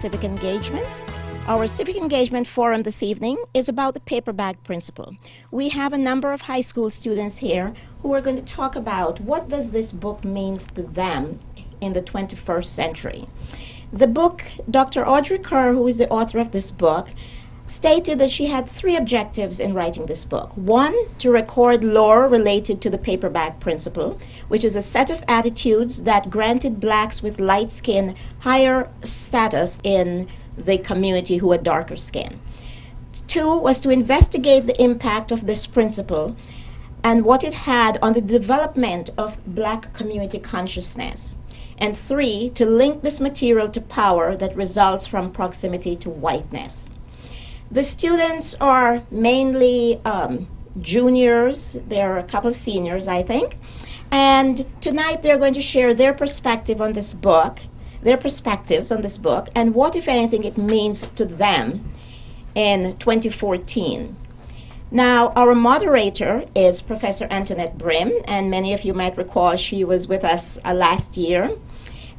Civic Engagement. Our Civic Engagement Forum this evening is about the paper bag principle. We have a number of high school students here who are going to talk about what does this book means to them in the 21st century. The book, Dr. Audrey Kerr, who is the author of this book, stated that she had three objectives in writing this book. One, to record lore related to the paper bag principle, which is a set of attitudes that granted blacks with light skin higher status in the community who had darker skin. Two was to investigate the impact of this principle and what it had on the development of black community consciousness. And three, to link this material to power that results from proximity to whiteness. The students are mainly juniors. There are a couple of seniors, I think. And tonight they're going to share their perspective on this book, their perspectives on this book, and what, if anything, it means to them in 2014. Now, our moderator is Professor Antoinette Brim, and many of you might recall she was with us last year.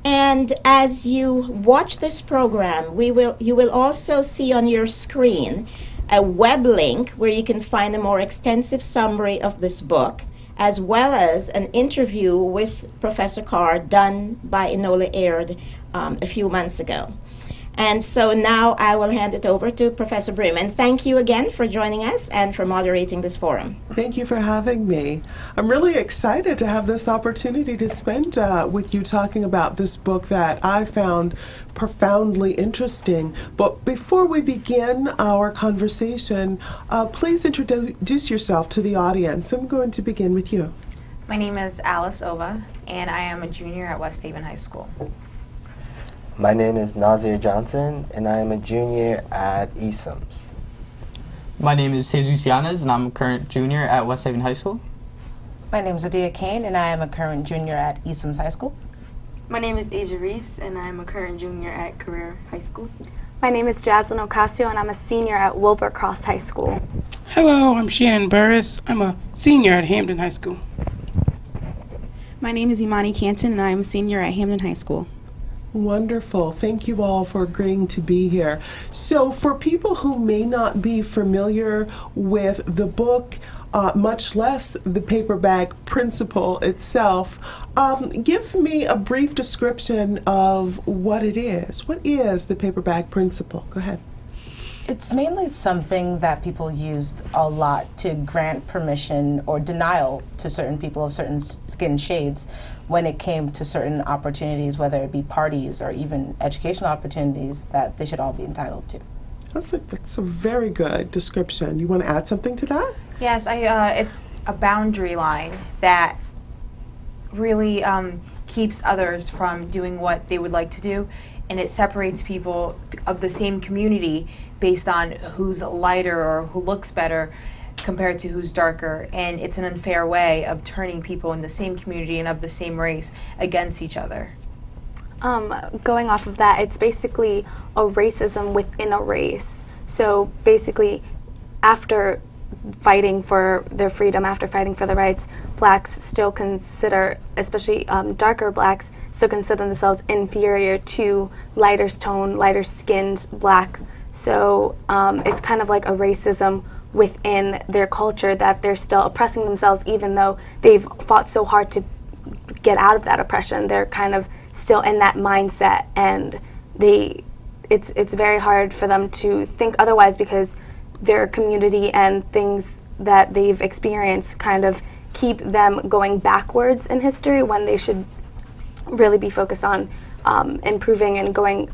And as you watch this program, you will also see on your screen a web link where you can find a more extensive summary of this book, as well as an interview with Professor Carr done by Enola Aird a few months ago. And so now I will hand it over to Professor Brim. And thank you again for joining us and for moderating this forum. Thank you for having me. I'm really excited to have this opportunity to spend with you talking about this book that I found profoundly interesting. But before we begin our conversation, please introduce yourself to the audience. I'm going to begin with you. My name is Alice Ova, and I am a junior at West Haven High School. My name is Nazir Johnson, and I am a junior at ESUMS. My name is Jesus Yanez, and I'm a current junior at West Haven High School. My name is Adia Kane, and I am a current junior at ESUMS High School. My name is Asia Reese, and I am a current junior at Career High School. My name is Jaslyn Ocasio, and I'm a senior at Wilbur-Cross High School. Hello, I'm Shannon Burris. I'm a senior at Hampden High School. My name is Imani Canton, and I am a senior at Hampden High School. Wonderful. Thank you all for agreeing to be here. So for people who may not be familiar with the book, much less the paper bag principle itself, give me a brief description of what it is. What is the paper bag principle? Go ahead. It's mainly something that people used a lot to grant permission or denial to certain people of certain skin shades when it came to certain opportunities, whether it be parties or even educational opportunities that they should all be entitled to. That's a very good description. You want to add something to that? Yes, it's a boundary line that really keeps others from doing what they would like to do, and it separates people of the same community based on who's lighter or who looks better compared to who's darker, and it's an unfair way of turning people in the same community and of the same race against each other. Going off of that, it's basically a racism within a race. So basically, after fighting for their freedom, after fighting for their rights, blacks still consider, especially darker blacks, still consider themselves inferior to lighter toned, lighter skinned black. So it's kind of like a racism within their culture that they're still oppressing themselves, even though they've fought so hard to get out of that oppression. They're kind of still in that mindset, and it's very hard for them to think otherwise because their community and things that they've experienced kind of keep them going backwards in history when they should really be focused on improving and going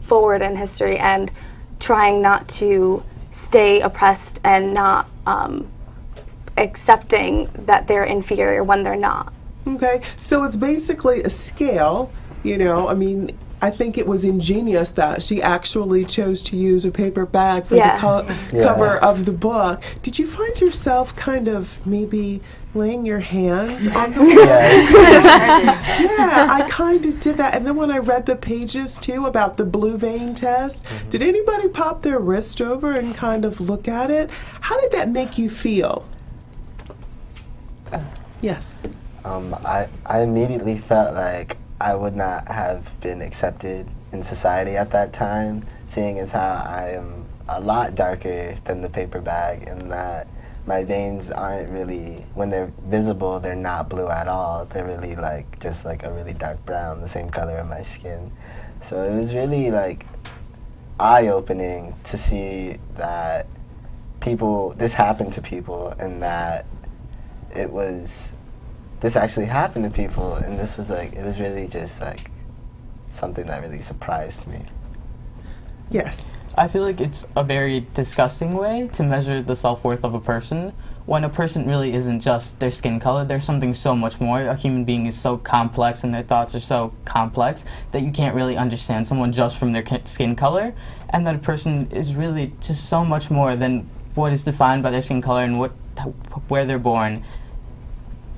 forward in history and trying not to stay oppressed and not accepting that they're inferior when they're not. Okay, so it's basically a scale, you know, I mean, I think it was ingenious that she actually chose to use a paper bag for the cover of the book. Did you find yourself kind of maybe laying your hand on the book? Yeah, I kind of did that. And then when I read the pages, too, about the blue vein test, did anybody pop their wrist over and kind of look at it? How did that make you feel? Yes. I immediately felt like I would not have been accepted in society at that time, seeing as how I am a lot darker than the paper bag, and that my veins aren't really, when they're visible, they're not blue at all. They're really like, just like a really dark brown, the same color of my skin. So it was really like eye-opening to see that this happened to people, and that this actually happened to people, and this was like, it was really just like something that really surprised me. Yes. I feel like it's a very disgusting way to measure the self-worth of a person when a person really isn't just their skin color. There's something so much more. A human being is so complex and their thoughts are so complex that you can't really understand someone just from their skin color, and that a person is really just so much more than what is defined by their skin color and where they're born.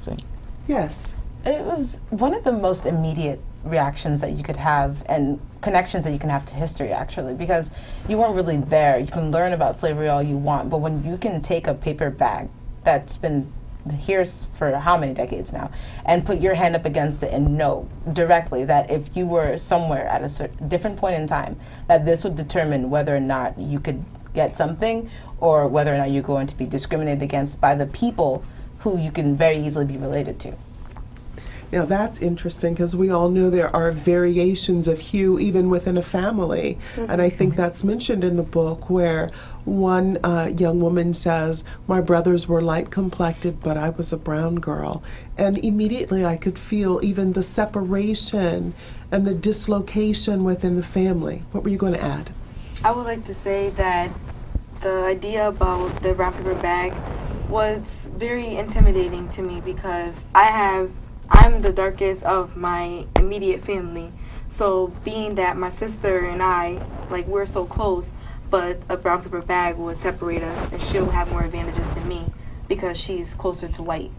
So. Yes. It was one of the most immediate reactions that you could have, and connections that you can have to history, actually, because you weren't really there. You can learn about slavery all you want, but when you can take a paper bag that's been here for how many decades now and put your hand up against it and know directly that if you were somewhere at a different point in time, that this would determine whether or not you could get something or whether or not you're going to be discriminated against by the people who you can very easily be related to. Now that's interesting, because we all know there are variations of hue even within a family. And I think that's mentioned in the book, where one young woman says, my brothers were light complected, but I was a brown girl. And immediately I could feel even the separation and the dislocation within the family. What were you going to add? I would like to say that the idea about the brown paper bag was very intimidating to me, because I'm the darkest of my immediate family. So being that my sister and I, like, we're so close, but a brown paper bag would separate us, and she'll have more advantages than me because she's closer to white.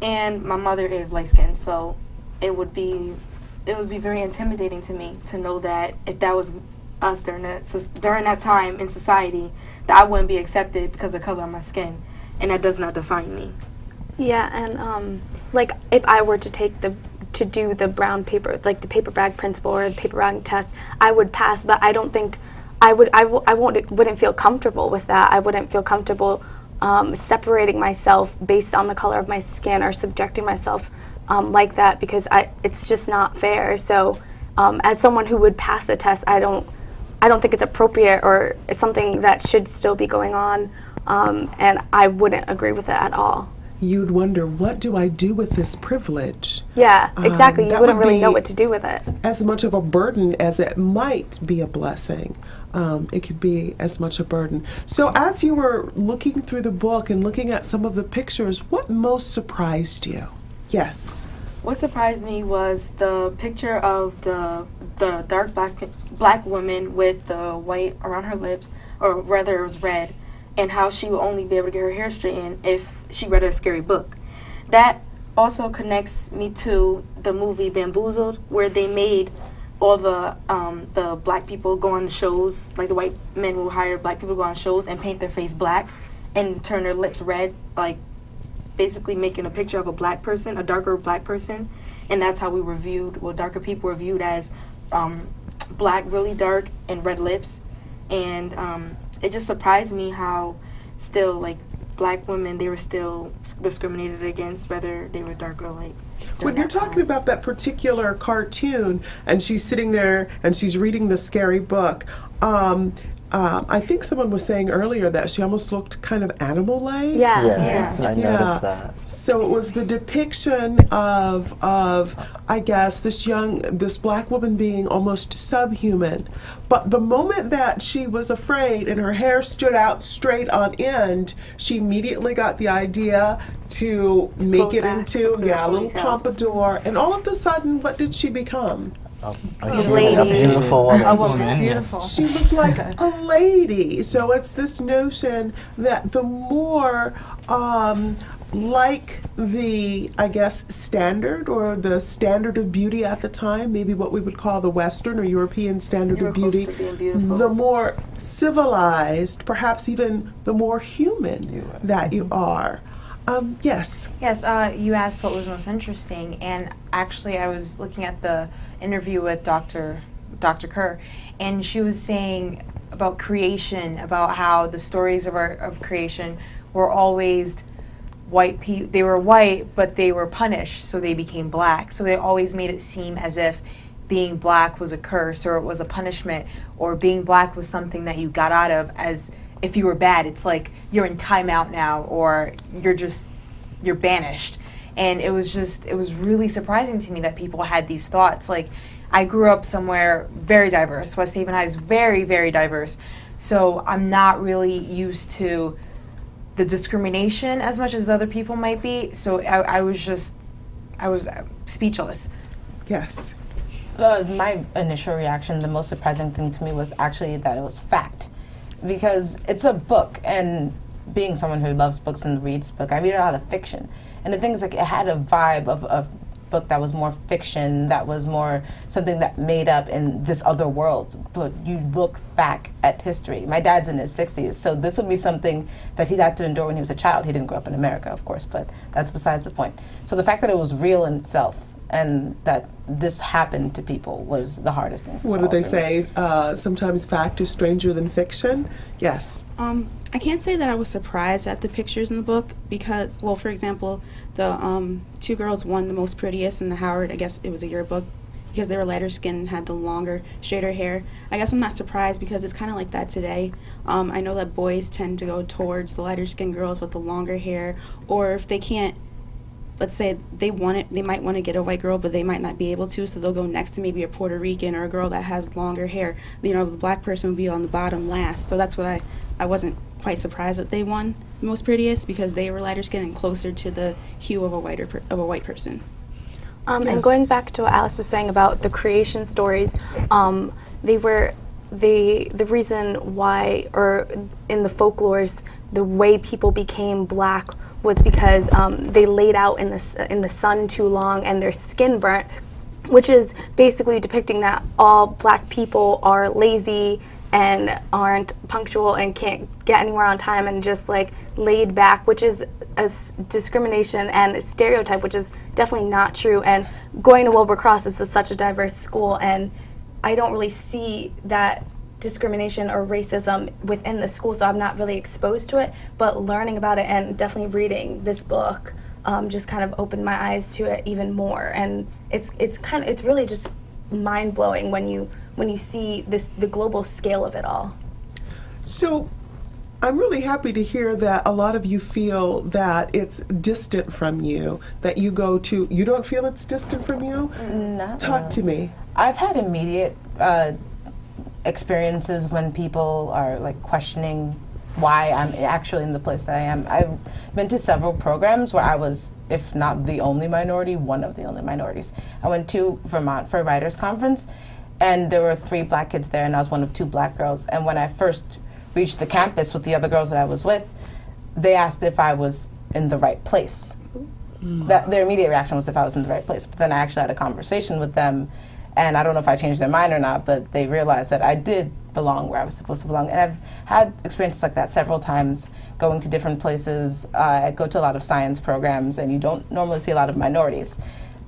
And my mother is light skinned, so it would be very intimidating to me to know that if that was us during that time in society, that I wouldn't be accepted because of the color of my skin, and that does not define me. Yeah, and like if I were to do the brown paper, like the paper bag principle or the paper bag test, I would pass. But I don't think I wouldn't feel comfortable with that. I wouldn't feel comfortable separating myself based on the color of my skin or subjecting myself like that, because it's just not fair. So as someone who would pass the test, I don't think it's appropriate or something that should still be going on, and I wouldn't agree with it at all. You'd wonder, what do I do with this privilege? Yeah, exactly. You wouldn't really know what to do with it. As much of a burden as it might be a blessing. It could be as much a burden. So as you were looking through the book and looking at some of the pictures, what most surprised you? Yes. What surprised me was the picture of the dark black woman with the white around her lips, or rather it was red, and how she would only be able to get her hair straightened if she read a scary book. That also connects me to the movie Bamboozled, where they made all the black people go on shows, like the white men will hire black people to go on shows and paint their face black and turn their lips red, like basically making a picture of a black person, a darker black person, and that's how we were viewed. Well, darker people were viewed as black, really dark, and red lips, and it just surprised me how still, like, black women, they were still discriminated against, whether they were dark or light. When you're talking about that particular cartoon, and she's sitting there and she's reading the scary book, I think someone was saying earlier that she almost looked kind of animal-like. Yeah. I noticed that. So it was the depiction of I guess this black woman being almost subhuman. But the moment that she was afraid and her hair stood out straight on end, she immediately got the idea to make it into a little pompadour. And all of a sudden, what did she become? A beautiful woman. A woman, beautiful. She looked like a lady. So it's this notion that the more like the, I guess, standard or the standard of beauty at the time, maybe what we would call the Western or European standard of beauty, the more civilized, perhaps even the more human that you are. Yes. Yes, you asked what was most interesting, and actually I was looking at the interview with Dr. Kerr, and she was saying about creation, about how the stories of creation were always white people. They were white, but they were punished, so they became black. So they always made it seem as if being black was a curse or it was a punishment, or being black was something that you got out of as if you were bad. It's like you're in timeout now, or you're banished. And it was really surprising to me that people had these thoughts. Like, I grew up somewhere very diverse. West Haven High is very, very diverse. So I'm not really used to the discrimination as much as other people might be. So I was speechless. Yes. My initial reaction, the most surprising thing to me was actually that it was fact. Because it's a book, and being someone who loves books and reads books, I read a lot of fiction. And the thing is, like, it had a vibe of book that was more fiction, that was more something that made up in this other world. But you look back at history. My dad's in his 60s, so this would be something that he'd had to endure when he was a child. He didn't grow up in America, of course, but that's besides the point. So the fact that it was real in itself and that this happened to people was the hardest thing to What swallow do they for me. say? Sometimes fact is stranger than fiction? Yes. I can't say that I was surprised at the pictures in the book because, well, for example, the two girls won the most prettiest in the Howard, I guess it was a yearbook, because they were lighter skinned and had the longer, straighter hair. I guess I'm not surprised because it's kind of like that today. I know that boys tend to go towards the lighter skinned girls with the longer hair, or if they can't, let's say they might want to get a white girl, but they might not be able to, so they'll go next to maybe a Puerto Rican or a girl that has longer hair. You know, the black person would be on the bottom last. So that's what I wasn't quite surprised that they won the most prettiest because they were lighter skinned and closer to the hue of a white person. Yes. And going back to what Alice was saying about the creation stories, they were the reason why, or in the folklores, the way people became black was because they laid out in the sun too long and their skin burnt, which is basically depicting that all black people are lazy and aren't punctual and can't get anywhere on time and just like laid back, which is a discrimination and a stereotype, which is definitely not true. And going to Wilbur Cross is such a diverse school, and I don't really see that discrimination or racism within the school, so I'm not really exposed to it, but learning about it and definitely reading this book just kind of opened my eyes to it even more. And it's really just mind-blowing when you see the global scale of it all. So I'm really happy to hear that a lot of you feel that it's distant from you, that you go to. You don't feel it's distant from you? No. Talk to me. I've had immediate experiences when people are like questioning why I'm actually in the place that I am. I've been to several programs where I was, if not the only minority, one of the only minorities. I went to Vermont for a writers' conference, and there were 3 black kids there, and I was one of 2 black girls. And when I first reached the campus with the other girls that I was with, they asked if I was in the right place. Their immediate reaction was if I was in the right place. But then I actually had a conversation with them, and I don't know if I changed their mind or not, but they realized that I did belong where I was supposed to belong. And I've had experiences like that several times, going to different places. I go to a lot of science programs, and you don't normally see a lot of minorities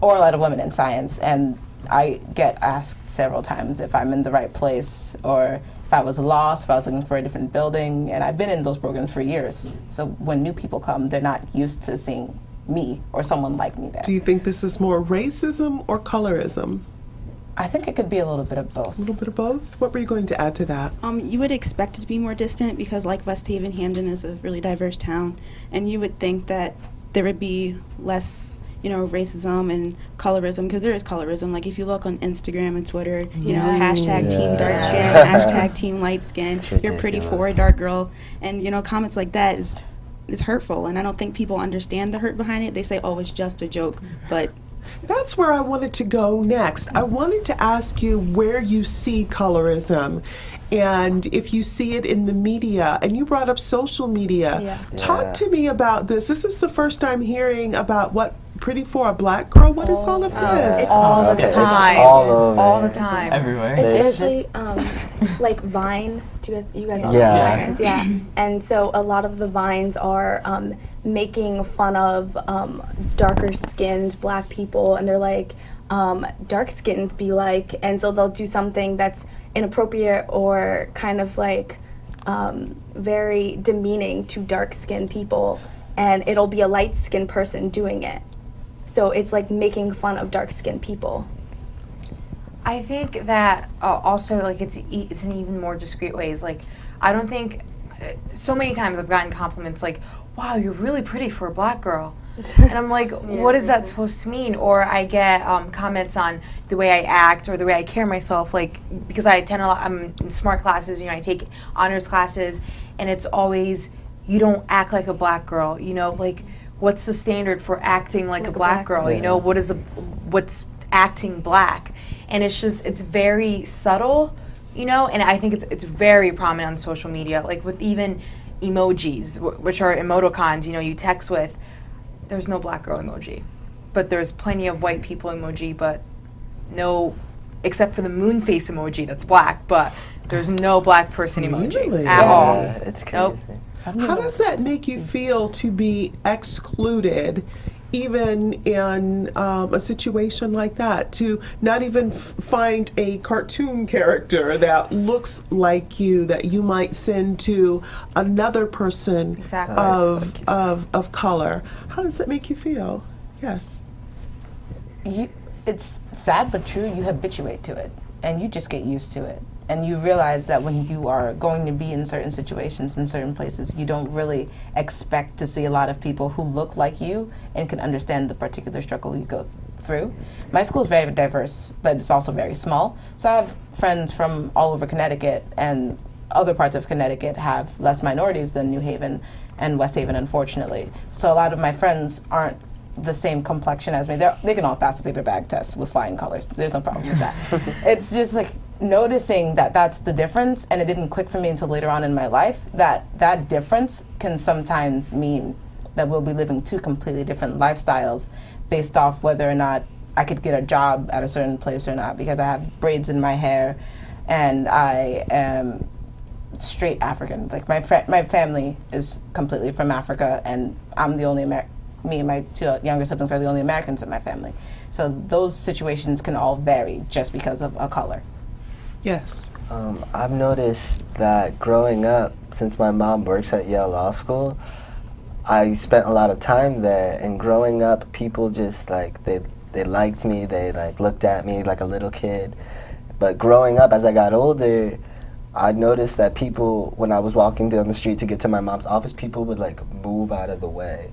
or a lot of women in science. And I get asked several times if I'm in the right place, or if I was lost, if I was looking for a different building. And I've been in those programs for years. So when new people come, they're not used to seeing me or someone like me there. Do you think this is more racism or colorism? I think it could be a little bit of both. A little bit of both? What were you going to add to that? You would expect it to be more distant because, like West Haven, Hamden is a really diverse town, and you would think that there would be less, racism and colorism, because there is colorism. Like if you look on Instagram and Twitter, hashtag team dark skin, hashtag team light skin, you're pretty for a dark girl, and comments like that is hurtful, and I don't think people understand the hurt behind it. They say, oh, it's just a joke, but that's where I wanted to go next. I wanted to ask you where you see colorism and if you see it in the media. And you brought up social media. Yeah. Talk to me about this. This is the first time hearing about what Pretty for a Black Girl. What is all of this? All the time. All the time. Everywhere. It's actually like Vine. You guys all Yeah. know Vine is? Yeah. And so a lot of the Vines are making fun of darker skinned black people, and they're like, dark skins be like, and so they'll do something that's inappropriate or kind of like very demeaning to dark skinned people, and it'll be a light skinned person doing it. So it's like making fun of dark skinned people. I think that also, like, it's in even more discreet ways. Like, I don't think, so many times I've gotten compliments like, wow, you're really pretty for a black girl. And I'm like, what is that supposed to mean? Or I get comments on the way I act or the way I carry myself, like, because I attend I'm in smart classes, you know, I take honors classes, and it's always, you don't act like a black girl, you know, like, what's the standard for acting like a black girl? You know, what's acting black? And it's just, it's very subtle, you know, and I think it's very prominent on social media, like with even emojis, which are emoticons, you know, you text with. There's no black girl emoji, but there's plenty of white people emoji, but no, except for the moon face emoji that's black, but there's no black person emoji at all. It's crazy. Nope. How does that make you feel to be excluded, even in a situation like that, to not even find a cartoon character that looks like you that you might send to another person of color? How does that make you feel? Yes. It's sad but true. You habituate to it, and you just get used to it. And you realize that when you are going to be in certain situations, in certain places, you don't really expect to see a lot of people who look like you and can understand the particular struggle you go through. My school is very diverse, but it's also very small. So I have friends from all over Connecticut, and other parts of Connecticut have less minorities than New Haven and West Haven, unfortunately. So a lot of my friends aren't the same complexion as me. They can all pass the paper bag test with flying colors. There's no problem with that. It's just like noticing that that's the difference, and it didn't click for me until later on in my life, that difference can sometimes mean that we'll be living two completely different lifestyles based off whether or not I could get a job at a certain place or not, because I have braids in my hair and I am straight African. Like my family is completely from Africa, and I'm the only me and my two younger siblings are the only Americans in my family. So those situations can all vary just because of a color. Yes. I've noticed that growing up, since my mom works at Yale Law School, I spent a lot of time there, and growing up, people just like, they liked me, they like looked at me like a little kid. But growing up, as I got older, I noticed that people, when I was walking down the street to get to my mom's office, people would like move out of the way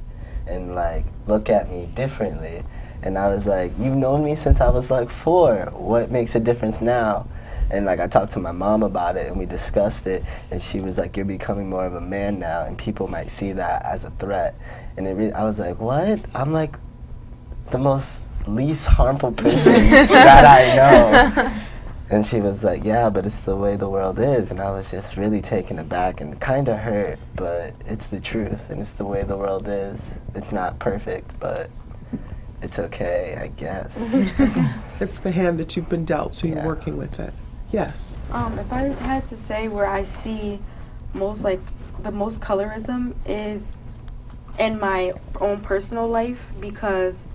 and like look at me differently. And I was like, you've known me since I was like 4. What makes a difference now? And like I talked to my mom about it, and we discussed it, and she was like, you're becoming more of a man now, and people might see that as a threat. And I was like, what? I'm like the most least harmful person that I know. And she was like, yeah, but it's the way the world is. And I was just really taken aback and kind of hurt, but it's the truth, and it's the way the world is. It's not perfect, but it's okay, I guess. It's the hand that you've been dealt, so you're working with it. Yes. If I had to say where I see the most colorism is in my own personal life, because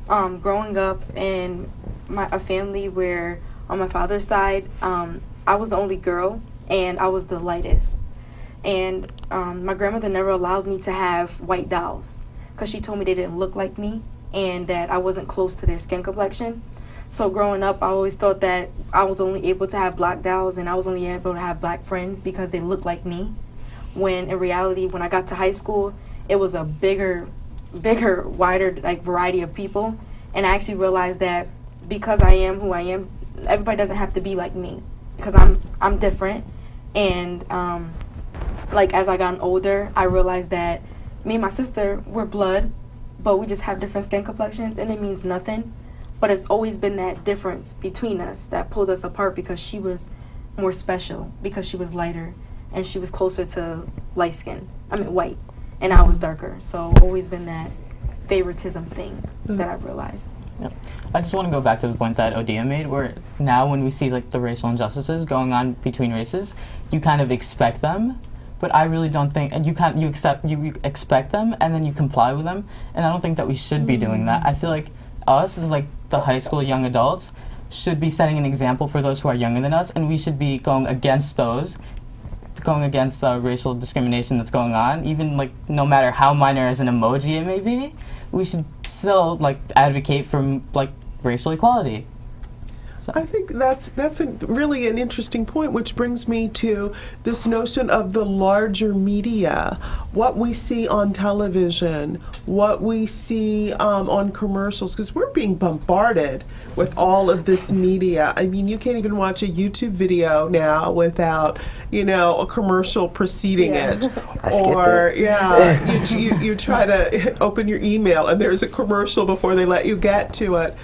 growing up in a family where on my father's side, I was the only girl and I was the lightest. And my grandmother never allowed me to have white dolls because she told me they didn't look like me and that I wasn't close to their skin complexion. So growing up, I always thought that I was only able to have black dolls and I was only able to have black friends because they looked like me. When in reality, when I got to high school, it was a bigger, wider like variety of people. And I actually realized that because I am who I am, everybody doesn't have to be like me, because I'm different. And like as I got older, I realized that me and my sister, we're blood, but we just have different skin complexions, and it means nothing. But it's always been that difference between us that pulled us apart, because she was more special because she was lighter and she was closer to white, and I was darker. So always been that favoritism thing that I've realized. Yep. I just want to go back to the point that Odia made, where now when we see like the racial injustices going on between races, you kind of expect them, but I really don't think, and you expect them, and then you comply with them, and I don't think that we should be doing that. I feel like us as like the high school young adults should be setting an example for those who are younger than us, and we should be going against racial discrimination that's going on, even like no matter how minor as an emoji it may be. We should still like advocate for like racial equality. So. I think that's really an interesting point, which brings me to this notion of the larger media, what we see on television, what we see on commercials, because we're being bombarded with all of this media. I mean, you can't even watch a YouTube video now without, a commercial preceding it. Or you try to open your email and there's a commercial before they let you get to it.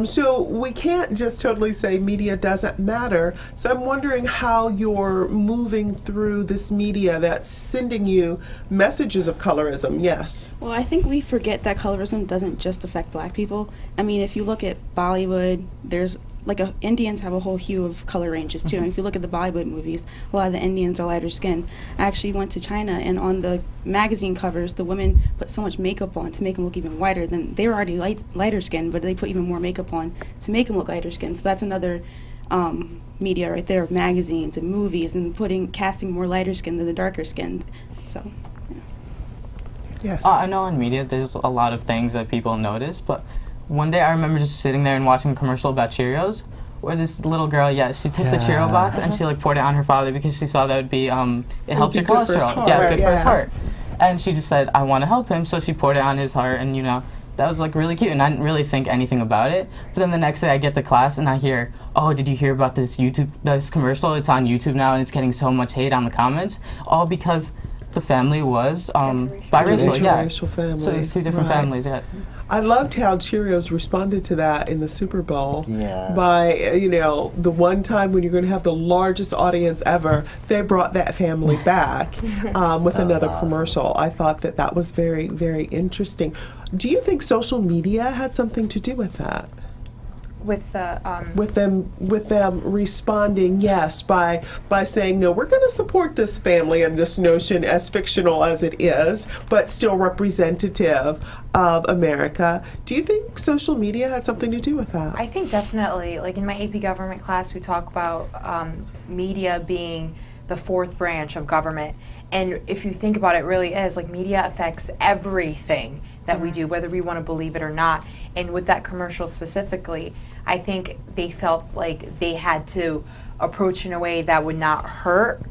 So we can't just totally say media doesn't matter. So I'm wondering how you're moving through this media that's sending you messages of colorism. Yes. Well, I think we forget that colorism doesn't just affect black people. I mean, if you look at Bollywood, there's Indians have a whole hue of color ranges too. And if you look at the Bollywood movies, a lot of the Indians are lighter skinned. I actually went to China, and on the magazine covers, the women put so much makeup on to make them look even whiter than they were already lighter skinned, but they put even more makeup on to make them look lighter skinned. So that's another media right there, magazines and movies, and casting more lighter skinned than the darker skinned. So. Yes. I know in media there's a lot of things that people notice, but one day I remember just sitting there and watching a commercial about Cheerios, where this little girl, she took the Cheerio box and she poured it on her father because she saw that would be, it helps your cholesterol. Good for his heart. And she just said, I want to help him, so she poured it on his heart, and that was really cute, and I didn't really think anything about it. But then the next day I get to class and I hear, oh, did you hear about this commercial? It's on YouTube now and it's getting so much hate on the comments, all because the family was biracial. Interracial family. So it's two different families. I loved how Cheerios responded to that in the Super Bowl by, the one time when you're going to have the largest audience ever, they brought that family back with another commercial. I thought that was very, very interesting. Do you think social media had something to do with that? With the with them responding by saying, no, we're going to support this family and this notion, as fictional as it is, but still representative of America. Do you think social media had something to do with that? I think definitely. Like in my AP government class, we talk about media being the fourth branch of government, and if you think about it, it really is media affects everything that we do, whether we want to believe it or not. And with that commercial specifically, I think they felt like they had to approach in a way that would not hurt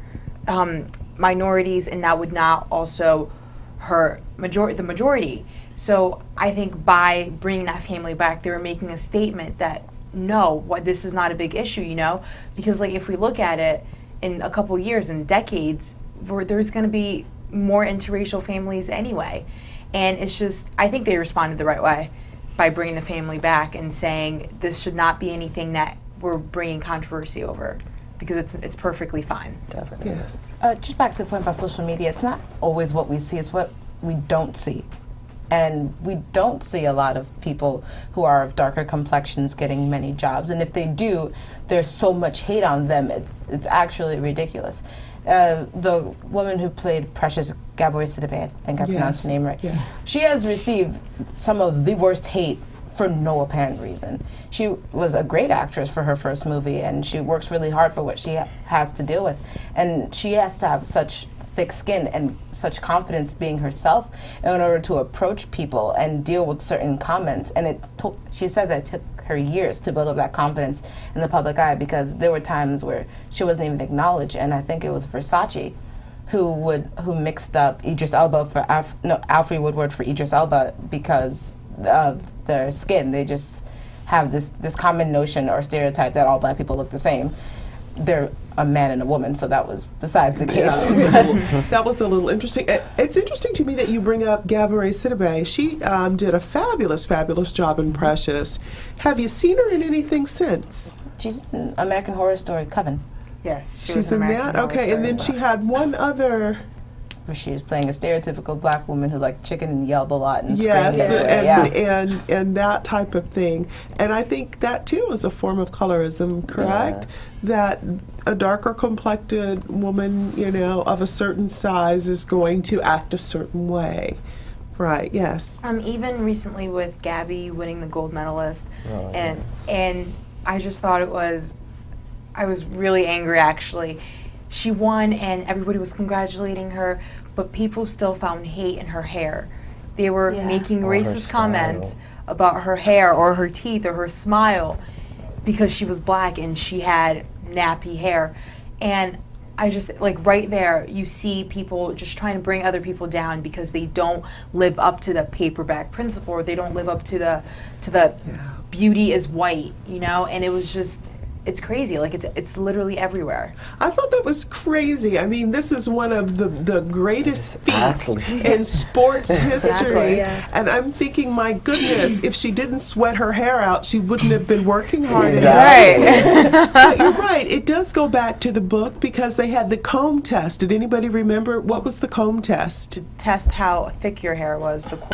minorities and that would not also hurt the majority. So I think by bringing that family back, they were making a statement that this is not a big issue, because if we look at it in a couple years and decades, there's going to be more interracial families anyway. And it's just, I think they responded the right way by bringing the family back and saying this should not be anything that we're bringing controversy over, because it's perfectly fine. Definitely. Yes. Just back to the point about social media, it's not always what we see, it's what we don't see. And we don't see a lot of people who are of darker complexions getting many jobs. And if they do, there's so much hate on them, it's actually ridiculous. The woman who played Precious, Gabourey Sidibe, I think I pronounced her name right. Yes. She has received some of the worst hate for no apparent reason. She was a great actress for her first movie, and she works really hard for what she has to deal with. And she has to have such thick skin and such confidence being herself in order to approach people and deal with certain comments. And she says it took her years to build up that confidence in the public eye, because there were times where she wasn't even acknowledged. And I think it was Versace who mixed up Idris Elba for Alfre Woodward for Idris Elba because of their skin. They just have this common notion or stereotype that all black people look the same. They're a man and a woman, so that was besides the case. That was a little interesting. It's interesting to me that you bring up Gabourey Sidibe. She did a fabulous, fabulous job in Precious. Have you seen her in anything since? She's in American Horror Story Coven. Yes, she's in that? Okay, and then she had one other... where she was playing a stereotypical black woman who liked chicken and yelled a lot and screamed. Yes, and that type of thing. And I think that too is a form of colorism, correct? Yeah. That a darker complected woman, you know, of a certain size is going to act a certain way. Right, yes. Even recently with Gabby winning the gold medalist, Oh, and I just thought I was really angry actually. She won and everybody was congratulating her, but people still found hate in her hair. They were making Or her racist smile. comments about her hair or her teeth or her smile because she was black and she had nappy hair. And I just, like, right there, you see people just trying to bring other people down because they don't live up to the paper bag principle, or they don't live up to the beauty is white, you know? And it was just, it's crazy. Like, it's literally everywhere. I thought that was crazy. I mean, this is one of the greatest feats in sports history. And I'm thinking, my goodness, if she didn't sweat her hair out, she wouldn't have been working hard enough. Right. But you're right. It does go back to the book because they had the comb test. Did anybody remember what was the comb test? Test how thick your hair was, the